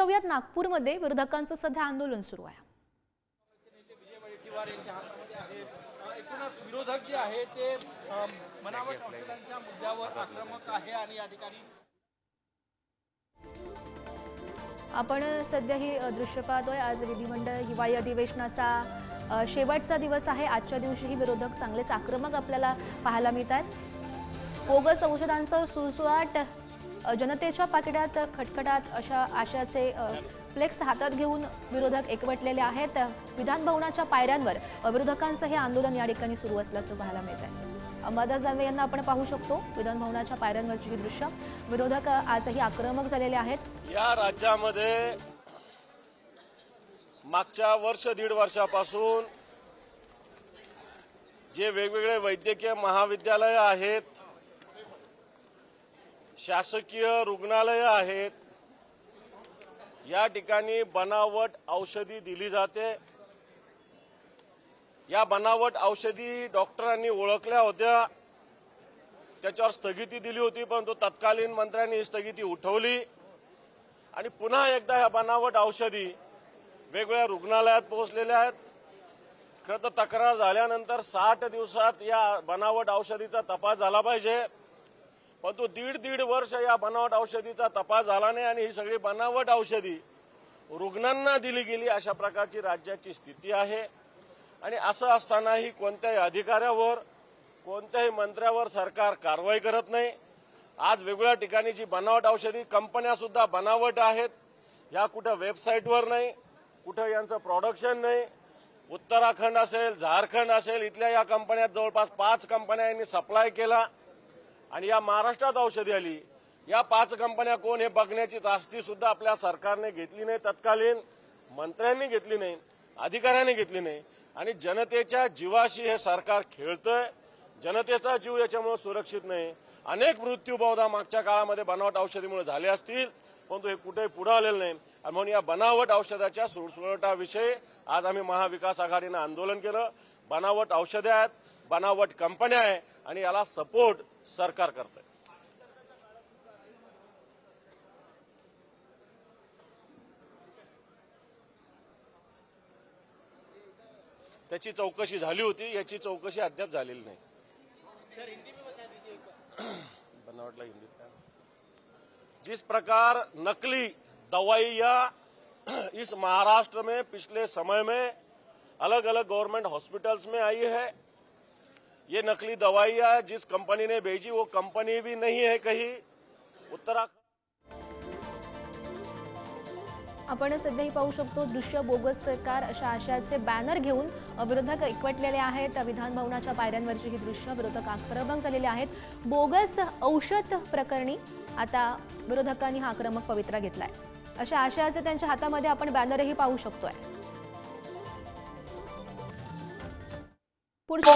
जाऊयात नागपूरमध्ये विरोधकांचं सध्या आंदोलन सुरू आहे। विरोधक जे आहे ते बनावट औषधांच्या मुद्द्यावर आक्रमक आहे आणि या ठिकाणी आपण सध्या ही दृश्य पाहतोय। आज विधिमंडळ हिवाळी अधिवेशनाचा शेवटचा दिवस आहे। आजच्या दिवशी ही विरोधक चांगलेच आक्रमक आपल्याला पाहायला मिळतात। बोगस औषधांचा सुळसुळाट, जनतेच्या पाकिटात खटखटात अशा आशयाचे फ्लेक्स हातात घेऊन विरोधक एकवटलेले आहेत। विधान भवनाच्या पायऱ्यांवर विरोधकांचं हे आंदोलन या ठिकाणी सुरू असल्याचं पाहायला मिळत आहे। अंबादास दानवे यांना आपण पाहू शकतो विधान भवनाच्या पायऱ्यांवरची ही दृश्य। विरोधक आजही आक्रमक झालेले आहेत। या राज्यामध्ये मागच्या वर्ष दीड वर्षापासून जे वेगवेगळे वैद्यकीय महाविद्यालय आहेत, शासकीय रुग्णालय आहेत, या ठिकाणी बनावट औषधी दिली जाते। या बनावट औषधी डॉक्टरांनी ओळखल्या होत्या, त्याच्यावर स्थगिती दिली होती, परंतु तत्कालीन मंत्र्यांनी ही स्थगिती उठवली आणि पुन्हा एकदा ह्या बनावट औषधी वेगवेगळ्या रुग्णालयात पोहोचलेल्या आहेत। खरं तर तक्रार झाल्यानंतर 60 दिवसात या बनावट औषधीचा तपास झाला पाहिजे, परंतु दीड वर्ष या बनावट औषधीचा तपास झाला नाही आणि ही सगळी बनावट औषधी रुग्णांना दिली गेली, अशा प्रकारची राज्याची स्थिती आहे। आणि असं असतानाही कोणत्याही अधिकाऱ्यावर, कोणत्याही मंत्र्यावर सरकार कारवाई करत नाही। आज वेगवेगळ्या ठिकाणी जी बनावट औषधी कंपन्या सुद्धा बनावट आहेत, या कुठं वेबसाईटवर नाही, कुठं यांचं प्रोडक्शन नाही। उत्तराखंड असेल, झारखंड असेल, इथल्या या कंपन्यात जवळपास 5 कंपन्या यांनी सप्लाय केला आणि या महाराष्ट्रात औषधी आली। या 5 कंपन्या कोण हे बघण्याची ताकद सुद्धा आपल्या सरकारने घेतली नाही, तत्कालीन मंत्र्यांनी घेतली नाही, अधिकाऱ्यांनी घेतली नाही आणि जनतेच्या जीवाशी हे सरकार खेळतंय। जनतेचा जीव याच्यामुळे सुरक्षित नाही। अनेक मृत्यू बहुधा मागच्या काळामध्ये बनावट औषधीमुळे झाले असतील, परंतु हे कुठेही पुढे आलेलं नाही। आणि म्हणून या बनावट औषधाच्या सुळसुळाटाविषयी आज आम्ही महाविकास आघाडीनं आंदोलन केलं। बनावट औषधे आहेत, बनावट कंपन्या आहे आणि याला सपोर्ट सरकार करतंय। त्याची चौकशी झाली होती, याची चौकशी अद्याप झालेली नाही। बनावटला हिंदीत काय? जिस प्रकार नकली दवाइयां इस महाराष्ट्र में पिछले समय में अलग अलग गवर्नमेंट हॉस्पिटल्स में आई है, ये नकली दवाइयां जिस कंपनी ने भेजी वो कंपनी भी नहीं है कहीं उत्तराखंड। आपण सध्याही पाहू शकतो दृश्य। बोगस सरकार अशा आशयाचे बॅनर घेऊन विरोधक एकवटलेले आहेत। विधान भवनाच्या पायऱ्यांवरची ही दृश्य। विरोधक आक्रमक झालेले आहेत। बोगस औषध प्रकरणी आता विरोधकांनी हा आक्रमक पवित्रा घेतलाय। अशा आशयाचे त्यांच्या हातामध्ये आपण बॅनरही पाहू शकतोय। पुढच्या